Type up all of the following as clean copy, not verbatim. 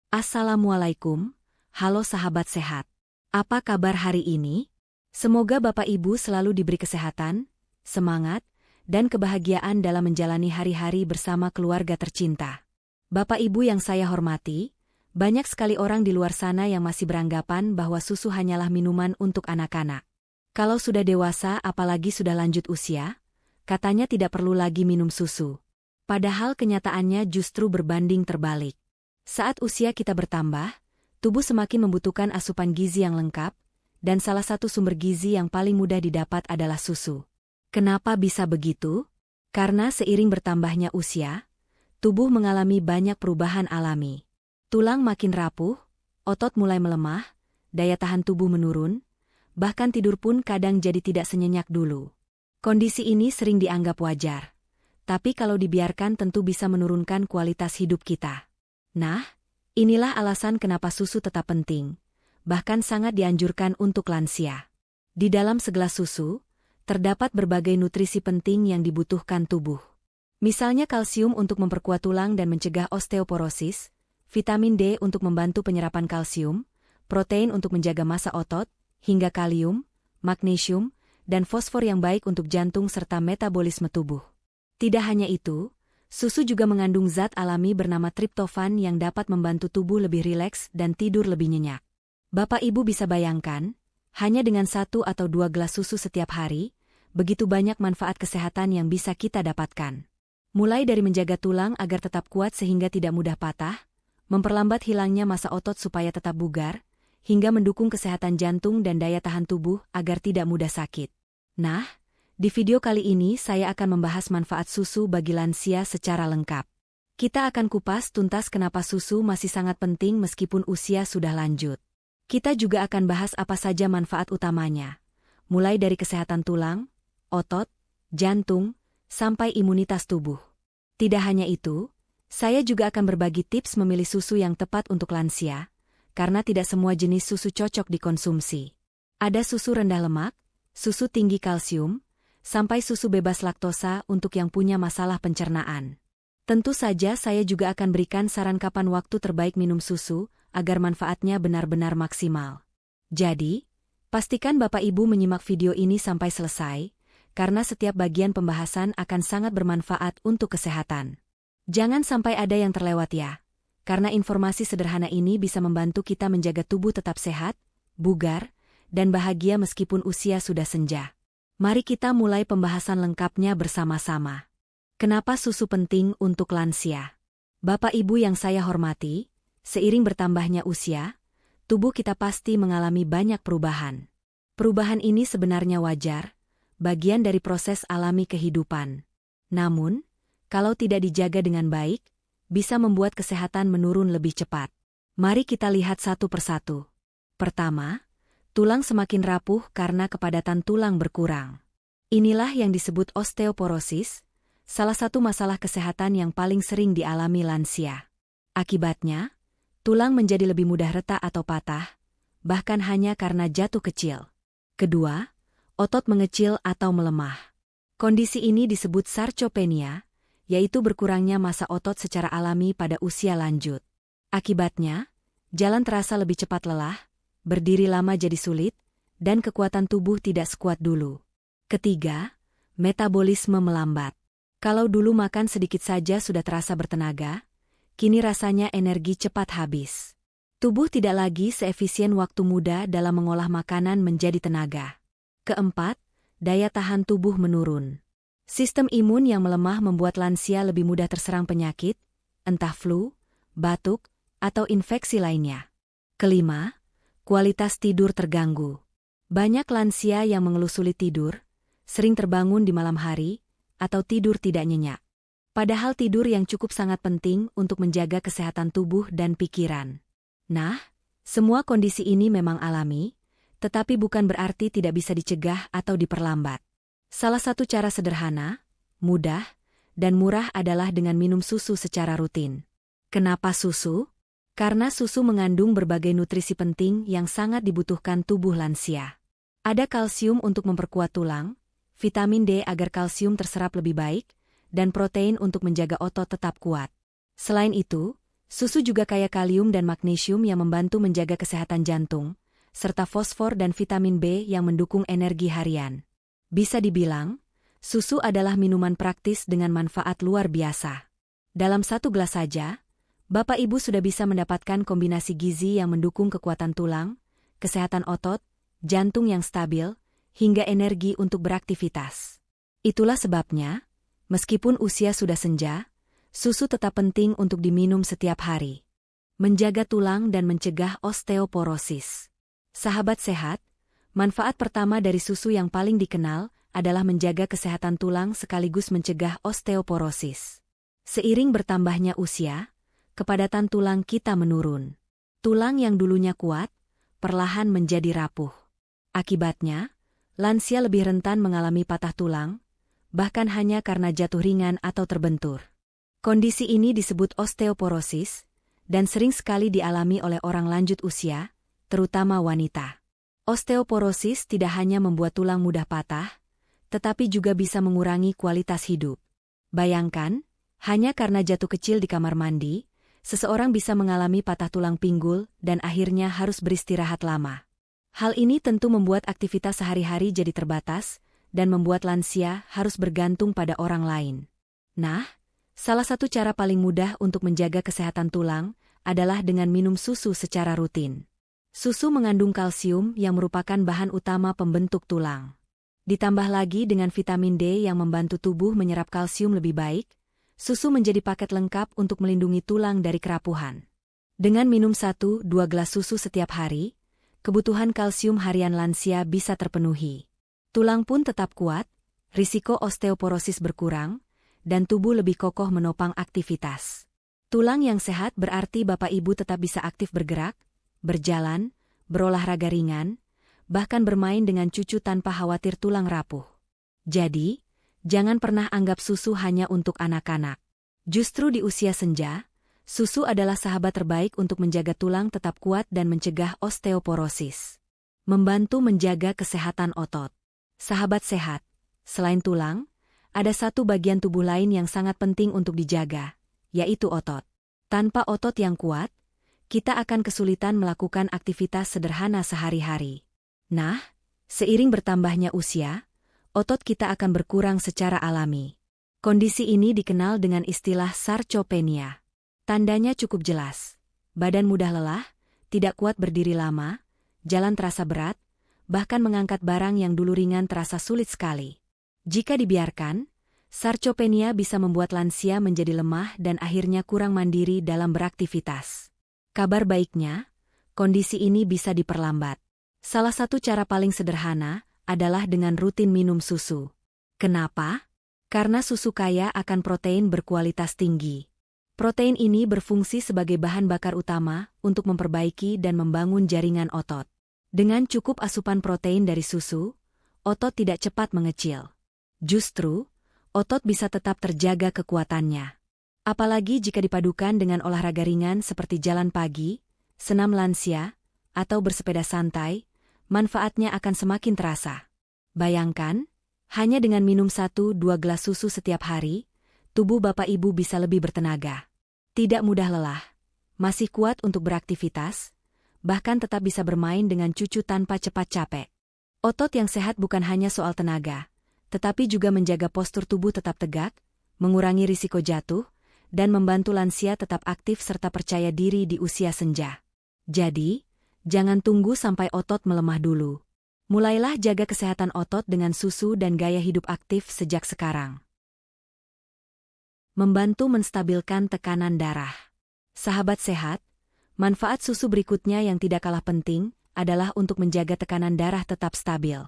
Assalamualaikum, halo sahabat sehat. Apa kabar hari ini? Semoga Bapak Ibu selalu diberi kesehatan, semangat, dan kebahagiaan dalam menjalani hari-hari bersama keluarga tercinta. Bapak Ibu yang saya hormati, banyak sekali orang di luar sana yang masih beranggapan bahwa susu hanyalah minuman untuk anak-anak. Kalau sudah dewasa apalagi sudah lanjut usia, katanya tidak perlu lagi minum susu. Padahal kenyataannya justru berbanding terbalik. Saat usia kita bertambah, tubuh semakin membutuhkan asupan gizi yang lengkap, dan salah satu sumber gizi yang paling mudah didapat adalah susu. Kenapa bisa begitu? Karena seiring bertambahnya usia, tubuh mengalami banyak perubahan alami. Tulang makin rapuh, otot mulai melemah, daya tahan tubuh menurun, bahkan tidur pun kadang jadi tidak senyenyak dulu. Kondisi ini sering dianggap wajar, tapi kalau dibiarkan tentu bisa menurunkan kualitas hidup kita. Nah, inilah alasan kenapa susu tetap penting, bahkan sangat dianjurkan untuk lansia. Di dalam segelas susu, terdapat berbagai nutrisi penting yang dibutuhkan tubuh. Misalnya kalsium untuk memperkuat tulang dan mencegah osteoporosis, vitamin D untuk membantu penyerapan kalsium, protein untuk menjaga massa otot, hingga kalium, magnesium, dan fosfor yang baik untuk jantung serta metabolisme tubuh. Tidak hanya itu, susu juga mengandung zat alami bernama triptofan yang dapat membantu tubuh lebih rileks dan tidur lebih nyenyak. Bapak Ibu bisa bayangkan, hanya dengan 1 atau 2 gelas susu setiap hari, begitu banyak manfaat kesehatan yang bisa kita dapatkan. Mulai dari menjaga tulang agar tetap kuat sehingga tidak mudah patah, memperlambat hilangnya massa otot supaya tetap bugar, hingga mendukung kesehatan jantung dan daya tahan tubuh agar tidak mudah sakit. Nah, di video kali ini saya akan membahas manfaat susu bagi lansia secara lengkap. Kita akan kupas tuntas kenapa susu masih sangat penting meskipun usia sudah lanjut. Kita juga akan bahas apa saja manfaat utamanya, mulai dari kesehatan tulang, otot, jantung, sampai imunitas tubuh. Tidak hanya itu, saya juga akan berbagi tips memilih susu yang tepat untuk lansia, karena tidak semua jenis susu cocok dikonsumsi. Ada susu rendah lemak, susu tinggi kalsium, sampai susu bebas laktosa untuk yang punya masalah pencernaan. Tentu saja saya juga akan berikan saran kapan waktu terbaik minum susu, agar manfaatnya benar-benar maksimal. Jadi, pastikan Bapak Ibu menyimak video ini sampai selesai, karena setiap bagian pembahasan akan sangat bermanfaat untuk kesehatan. Jangan sampai ada yang terlewat ya, karena informasi sederhana ini bisa membantu kita menjaga tubuh tetap sehat, bugar, dan bahagia meskipun usia sudah senja. Mari kita mulai pembahasan lengkapnya bersama-sama. Kenapa susu penting untuk lansia? Bapak Ibu yang saya hormati, seiring bertambahnya usia, tubuh kita pasti mengalami banyak perubahan. Perubahan ini sebenarnya wajar, bagian dari proses alami kehidupan. Namun, kalau tidak dijaga dengan baik, bisa membuat kesehatan menurun lebih cepat. Mari kita lihat satu persatu. Pertama, tulang semakin rapuh karena kepadatan tulang berkurang. Inilah yang disebut osteoporosis, salah satu masalah kesehatan yang paling sering dialami lansia. Akibatnya, tulang menjadi lebih mudah retak atau patah, bahkan hanya karena jatuh kecil. Kedua, otot mengecil atau melemah. Kondisi ini disebut sarcopenia, yaitu berkurangnya massa otot secara alami pada usia lanjut. Akibatnya, jalan terasa lebih cepat lelah, berdiri lama jadi sulit, dan kekuatan tubuh tidak sekuat dulu. Ketiga, metabolisme melambat. Kalau dulu makan sedikit saja sudah terasa bertenaga, kini rasanya energi cepat habis. Tubuh tidak lagi seefisien waktu muda dalam mengolah makanan menjadi tenaga. Keempat, daya tahan tubuh menurun. Sistem imun yang melemah membuat lansia lebih mudah terserang penyakit, entah flu, batuk, atau infeksi lainnya. Kelima, kualitas tidur terganggu. Banyak lansia yang mengeluh sulit tidur, sering terbangun di malam hari, atau tidur tidak nyenyak. Padahal tidur yang cukup sangat penting untuk menjaga kesehatan tubuh dan pikiran. Nah, semua kondisi ini memang alami, tetapi bukan berarti tidak bisa dicegah atau diperlambat. Salah satu cara sederhana, mudah, dan murah adalah dengan minum susu secara rutin. Kenapa susu? Karena susu mengandung berbagai nutrisi penting yang sangat dibutuhkan tubuh lansia. Ada kalsium untuk memperkuat tulang, vitamin D agar kalsium terserap lebih baik, dan protein untuk menjaga otot tetap kuat. Selain itu, Susu juga kaya kalium dan magnesium yang membantu menjaga kesehatan jantung, serta fosfor dan vitamin B yang mendukung energi harian. Bisa dibilang, susu adalah minuman praktis dengan manfaat luar biasa. Dalam satu gelas saja, Bapak Ibu sudah bisa mendapatkan kombinasi gizi yang mendukung kekuatan tulang, kesehatan otot, jantung yang stabil, hingga energi untuk beraktivitas. Itulah sebabnya, meskipun usia sudah senja, susu tetap penting untuk diminum setiap hari. Menjaga tulang dan mencegah osteoporosis. Sahabat sehat, manfaat pertama dari susu yang paling dikenal adalah menjaga kesehatan tulang sekaligus mencegah osteoporosis. Seiring bertambahnya usia, kepadatan tulang kita menurun. Tulang yang dulunya kuat, perlahan menjadi rapuh. Akibatnya, lansia lebih rentan mengalami patah tulang, bahkan hanya karena jatuh ringan atau terbentur. Kondisi ini disebut osteoporosis, dan sering sekali dialami oleh orang lanjut usia, terutama wanita. Osteoporosis tidak hanya membuat tulang mudah patah, tetapi juga bisa mengurangi kualitas hidup. Bayangkan, hanya karena jatuh kecil di kamar mandi, seseorang bisa mengalami patah tulang pinggul dan akhirnya harus beristirahat lama. Hal ini tentu membuat aktivitas sehari-hari jadi terbatas dan membuat lansia harus bergantung pada orang lain. Nah, salah satu cara paling mudah untuk menjaga kesehatan tulang adalah dengan minum susu secara rutin. Susu mengandung kalsium yang merupakan bahan utama pembentuk tulang. Ditambah lagi dengan vitamin D yang membantu tubuh menyerap kalsium lebih baik, susu menjadi paket lengkap untuk melindungi tulang dari kerapuhan. Dengan minum 1-2 gelas susu setiap hari, kebutuhan kalsium harian lansia bisa terpenuhi. Tulang pun tetap kuat, risiko osteoporosis berkurang, dan tubuh lebih kokoh menopang aktivitas. Tulang yang sehat berarti Bapak Ibu tetap bisa aktif bergerak, berjalan, berolahraga ringan, bahkan bermain dengan cucu tanpa khawatir tulang rapuh. Jadi, jangan pernah anggap susu hanya untuk anak-anak. Justru di usia senja, susu adalah sahabat terbaik untuk menjaga tulang tetap kuat dan mencegah osteoporosis. Membantu menjaga kesehatan otot. Sahabat sehat, selain tulang, ada satu bagian tubuh lain yang sangat penting untuk dijaga, yaitu otot. Tanpa otot yang kuat, kita akan kesulitan melakukan aktivitas sederhana sehari-hari. Nah, seiring bertambahnya usia, otot kita akan berkurang secara alami. Kondisi ini dikenal dengan istilah sarcopenia. Tandanya cukup jelas. Badan mudah lelah, tidak kuat berdiri lama, jalan terasa berat, bahkan mengangkat barang yang dulu ringan terasa sulit sekali. Jika dibiarkan, sarcopenia bisa membuat lansia menjadi lemah dan akhirnya kurang mandiri dalam beraktivitas. Kabar baiknya, kondisi ini bisa diperlambat. Salah satu cara paling sederhana adalah dengan rutin minum susu. Kenapa? Karena susu kaya akan protein berkualitas tinggi. Protein ini berfungsi sebagai bahan bakar utama untuk memperbaiki dan membangun jaringan otot. Dengan cukup asupan protein dari susu, otot tidak cepat mengecil. Justru, otot bisa tetap terjaga kekuatannya. Apalagi jika dipadukan dengan olahraga ringan seperti jalan pagi, senam lansia, atau bersepeda santai, manfaatnya akan semakin terasa. Bayangkan, hanya dengan minum 1-2 gelas susu setiap hari, tubuh Bapak Ibu bisa lebih bertenaga. Tidak mudah lelah, masih kuat untuk beraktivitas, bahkan tetap bisa bermain dengan cucu tanpa cepat capek. Otot yang sehat bukan hanya soal tenaga, tetapi juga menjaga postur tubuh tetap tegak, mengurangi risiko jatuh, dan membantu lansia tetap aktif serta percaya diri di usia senja. Jadi, jangan tunggu sampai otot melemah dulu. Mulailah jaga kesehatan otot dengan susu dan gaya hidup aktif sejak sekarang. Membantu menstabilkan tekanan darah. Sahabat sehat, manfaat susu berikutnya yang tidak kalah penting adalah untuk menjaga tekanan darah tetap stabil.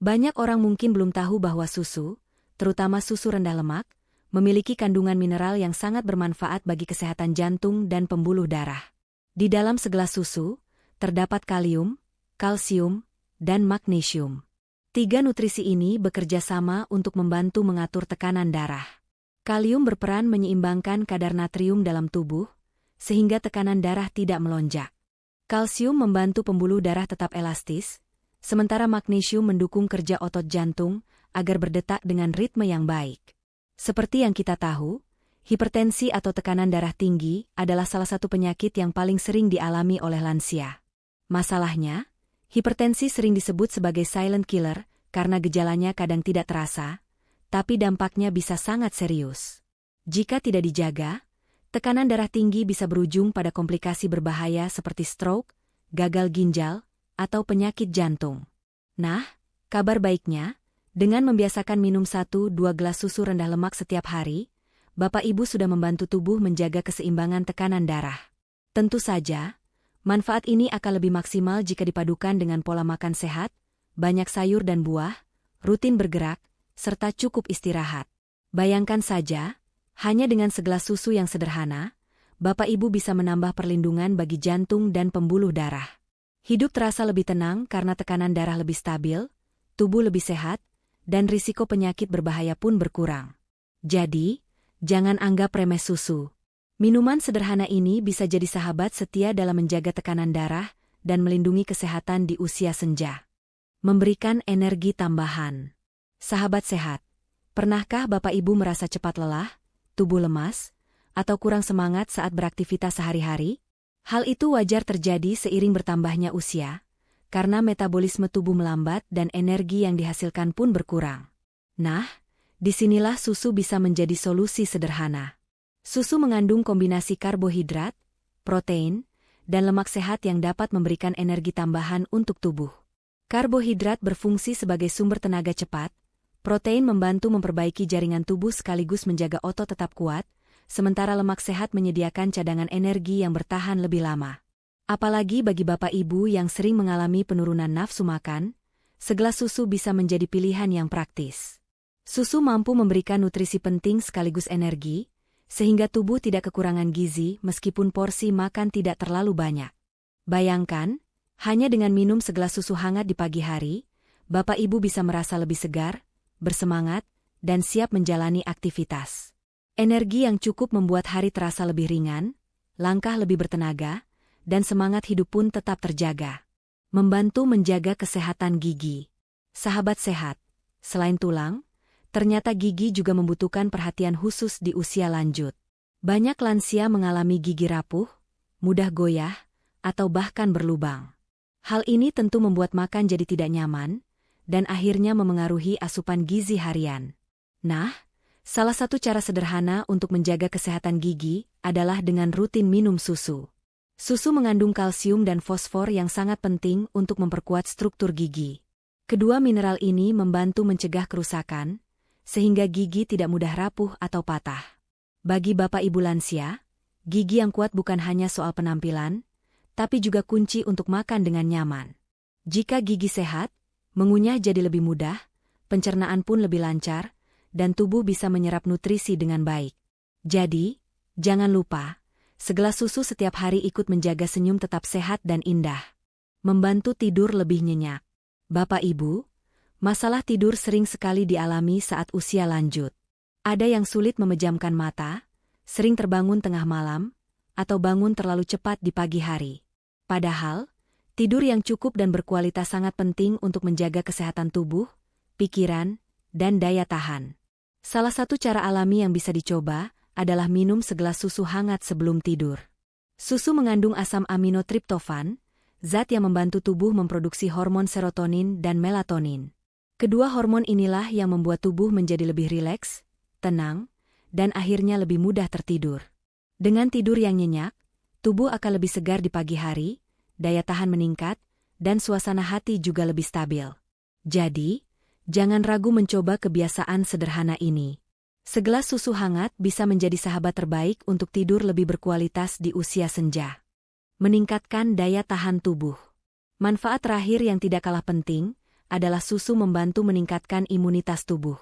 Banyak orang mungkin belum tahu bahwa susu, terutama susu rendah lemak, memiliki kandungan mineral yang sangat bermanfaat bagi kesehatan jantung dan pembuluh darah. Di dalam segelas susu, terdapat kalium, kalsium, dan magnesium. 3 nutrisi ini bekerja sama untuk membantu mengatur tekanan darah. Kalium berperan menyeimbangkan kadar natrium dalam tubuh, sehingga tekanan darah tidak melonjak. Kalsium membantu pembuluh darah tetap elastis, sementara magnesium mendukung kerja otot jantung agar berdetak dengan ritme yang baik. Seperti yang kita tahu, hipertensi atau tekanan darah tinggi adalah salah satu penyakit yang paling sering dialami oleh lansia. Masalahnya, hipertensi sering disebut sebagai silent killer karena gejalanya kadang tidak terasa, tapi dampaknya bisa sangat serius. Jika tidak dijaga, tekanan darah tinggi bisa berujung pada komplikasi berbahaya seperti stroke, gagal ginjal, atau penyakit jantung. Nah, kabar baiknya, dengan membiasakan minum 1-2 gelas susu rendah lemak setiap hari, Bapak Ibu sudah membantu tubuh menjaga keseimbangan tekanan darah. Tentu saja, manfaat ini akan lebih maksimal jika dipadukan dengan pola makan sehat, banyak sayur dan buah, rutin bergerak, serta cukup istirahat. Bayangkan saja, hanya dengan segelas susu yang sederhana, Bapak Ibu bisa menambah perlindungan bagi jantung dan pembuluh darah. Hidup terasa lebih tenang karena tekanan darah lebih stabil, tubuh lebih sehat, dan risiko penyakit berbahaya pun berkurang. Jadi, jangan anggap remeh susu. Minuman sederhana ini bisa jadi sahabat setia dalam menjaga tekanan darah dan melindungi kesehatan di usia senja. Memberikan energi tambahan. Sahabat sehat, pernahkah Bapak Ibu merasa cepat lelah, tubuh lemas, atau kurang semangat saat beraktivitas sehari-hari? Hal itu wajar terjadi seiring bertambahnya usia, karena metabolisme tubuh melambat dan energi yang dihasilkan pun berkurang. Nah, disinilah susu bisa menjadi solusi sederhana. Susu mengandung kombinasi karbohidrat, protein, dan lemak sehat yang dapat memberikan energi tambahan untuk tubuh. Karbohidrat berfungsi sebagai sumber tenaga cepat, protein membantu memperbaiki jaringan tubuh sekaligus menjaga otot tetap kuat, sementara lemak sehat menyediakan cadangan energi yang bertahan lebih lama. Apalagi bagi Bapak Ibu yang sering mengalami penurunan nafsu makan, segelas susu bisa menjadi pilihan yang praktis. Susu mampu memberikan nutrisi penting sekaligus energi, sehingga tubuh tidak kekurangan gizi meskipun porsi makan tidak terlalu banyak. Bayangkan, hanya dengan minum segelas susu hangat di pagi hari, Bapak Ibu bisa merasa lebih segar, bersemangat, dan siap menjalani aktivitas. Energi yang cukup membuat hari terasa lebih ringan, langkah lebih bertenaga, dan semangat hidup pun tetap terjaga. Membantu menjaga kesehatan gigi. Sahabat sehat, selain tulang, ternyata gigi juga membutuhkan perhatian khusus di usia lanjut. Banyak lansia mengalami gigi rapuh, mudah goyah, atau bahkan berlubang. Hal ini tentu membuat makan jadi tidak nyaman, dan akhirnya memengaruhi asupan gizi harian. Nah, salah satu cara sederhana untuk menjaga kesehatan gigi adalah dengan rutin minum susu. Susu mengandung kalsium dan fosfor yang sangat penting untuk memperkuat struktur gigi. Kedua mineral ini membantu mencegah kerusakan, sehingga gigi tidak mudah rapuh atau patah. Bagi Bapak Ibu lansia, gigi yang kuat bukan hanya soal penampilan, tapi juga kunci untuk makan dengan nyaman. Jika gigi sehat, mengunyah jadi lebih mudah, pencernaan pun lebih lancar, dan tubuh bisa menyerap nutrisi dengan baik. Jadi, jangan lupa, segelas susu setiap hari ikut menjaga senyum tetap sehat dan indah. Membantu tidur lebih nyenyak. Bapak Ibu, masalah tidur sering sekali dialami saat usia lanjut. Ada yang sulit memejamkan mata, sering terbangun tengah malam, atau bangun terlalu cepat di pagi hari. Padahal, tidur yang cukup dan berkualitas sangat penting untuk menjaga kesehatan tubuh, pikiran, dan daya tahan. Salah satu cara alami yang bisa dicoba adalah minum segelas susu hangat sebelum tidur. Susu mengandung asam amino triptofan, zat yang membantu tubuh memproduksi hormon serotonin dan melatonin. Kedua hormon inilah yang membuat tubuh menjadi lebih rileks, tenang, dan akhirnya lebih mudah tertidur. Dengan tidur yang nyenyak, tubuh akan lebih segar di pagi hari, daya tahan meningkat, dan suasana hati juga lebih stabil. Jadi, jangan ragu mencoba kebiasaan sederhana ini. Segelas susu hangat bisa menjadi sahabat terbaik untuk tidur lebih berkualitas di usia senja. Meningkatkan daya tahan tubuh. Manfaat terakhir yang tidak kalah penting adalah susu membantu meningkatkan imunitas tubuh.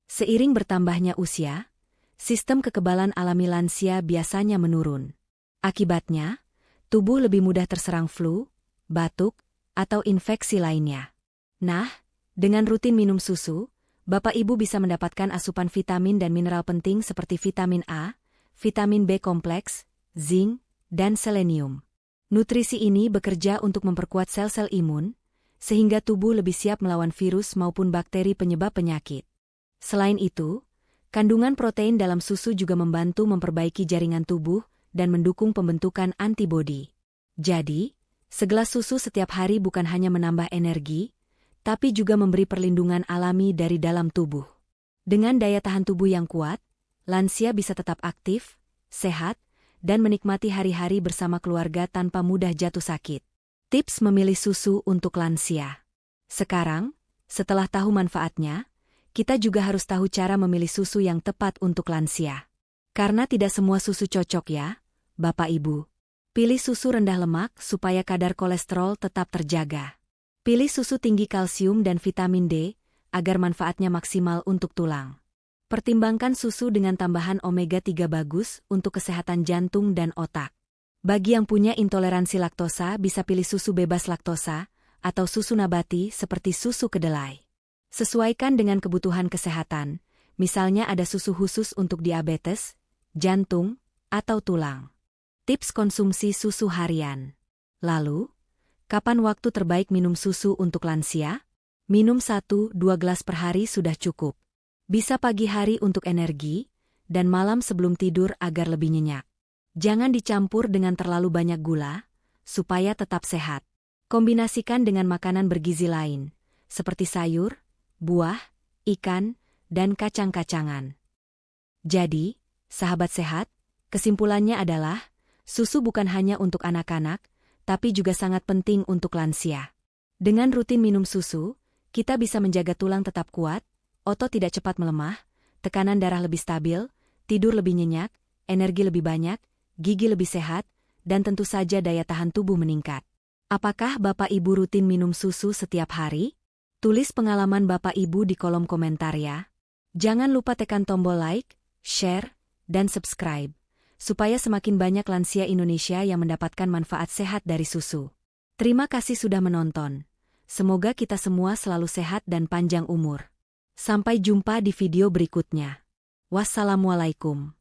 Seiring bertambahnya usia, sistem kekebalan alami lansia biasanya menurun. Akibatnya, tubuh lebih mudah terserang flu, batuk, atau infeksi lainnya. Nah, dengan rutin minum susu, Bapak Ibu bisa mendapatkan asupan vitamin dan mineral penting seperti vitamin A, vitamin B kompleks, zinc, dan selenium. Nutrisi ini bekerja untuk memperkuat sel-sel imun, sehingga tubuh lebih siap melawan virus maupun bakteri penyebab penyakit. Selain itu, Kandungan protein dalam susu juga membantu memperbaiki jaringan tubuh dan mendukung pembentukan antibodi. Jadi, segelas susu setiap hari bukan hanya menambah energi, tapi juga memberi perlindungan alami dari dalam tubuh. Dengan daya tahan tubuh yang kuat, lansia bisa tetap aktif, sehat, dan menikmati hari-hari bersama keluarga tanpa mudah jatuh sakit. Tips memilih susu untuk lansia. Sekarang, setelah tahu manfaatnya, kita juga harus tahu cara memilih susu yang tepat untuk lansia. Karena tidak semua susu cocok ya, Bapak Ibu. Pilih susu rendah lemak supaya kadar kolesterol tetap terjaga. Pilih susu tinggi kalsium dan vitamin D, agar manfaatnya maksimal untuk tulang. Pertimbangkan susu dengan tambahan omega-3 bagus untuk kesehatan jantung dan otak. Bagi yang punya intoleransi laktosa bisa pilih susu bebas laktosa, atau susu nabati seperti susu kedelai. Sesuaikan dengan kebutuhan kesehatan, misalnya ada susu khusus untuk diabetes, jantung, atau tulang. Tips konsumsi susu harian. Lalu, kapan waktu terbaik minum susu untuk lansia? Minum 1-2 gelas per hari sudah cukup. Bisa pagi hari untuk energi, dan malam sebelum tidur agar lebih nyenyak. Jangan dicampur dengan terlalu banyak gula, supaya tetap sehat. Kombinasikan dengan makanan bergizi lain, seperti sayur, buah, ikan, dan kacang-kacangan. Jadi, sahabat sehat, kesimpulannya adalah, susu bukan hanya untuk anak-anak, tapi juga sangat penting untuk lansia. Dengan rutin minum susu, kita bisa menjaga tulang tetap kuat, otot tidak cepat melemah, tekanan darah lebih stabil, tidur lebih nyenyak, energi lebih banyak, gigi lebih sehat, dan tentu saja daya tahan tubuh meningkat. Apakah Bapak Ibu rutin minum susu setiap hari? Tulis pengalaman Bapak Ibu di kolom komentar ya. Jangan lupa tekan tombol like, share, dan subscribe, supaya semakin banyak lansia Indonesia yang mendapatkan manfaat sehat dari susu. Terima kasih sudah menonton. Semoga kita semua selalu sehat dan panjang umur. Sampai jumpa di video berikutnya. Wassalamualaikum.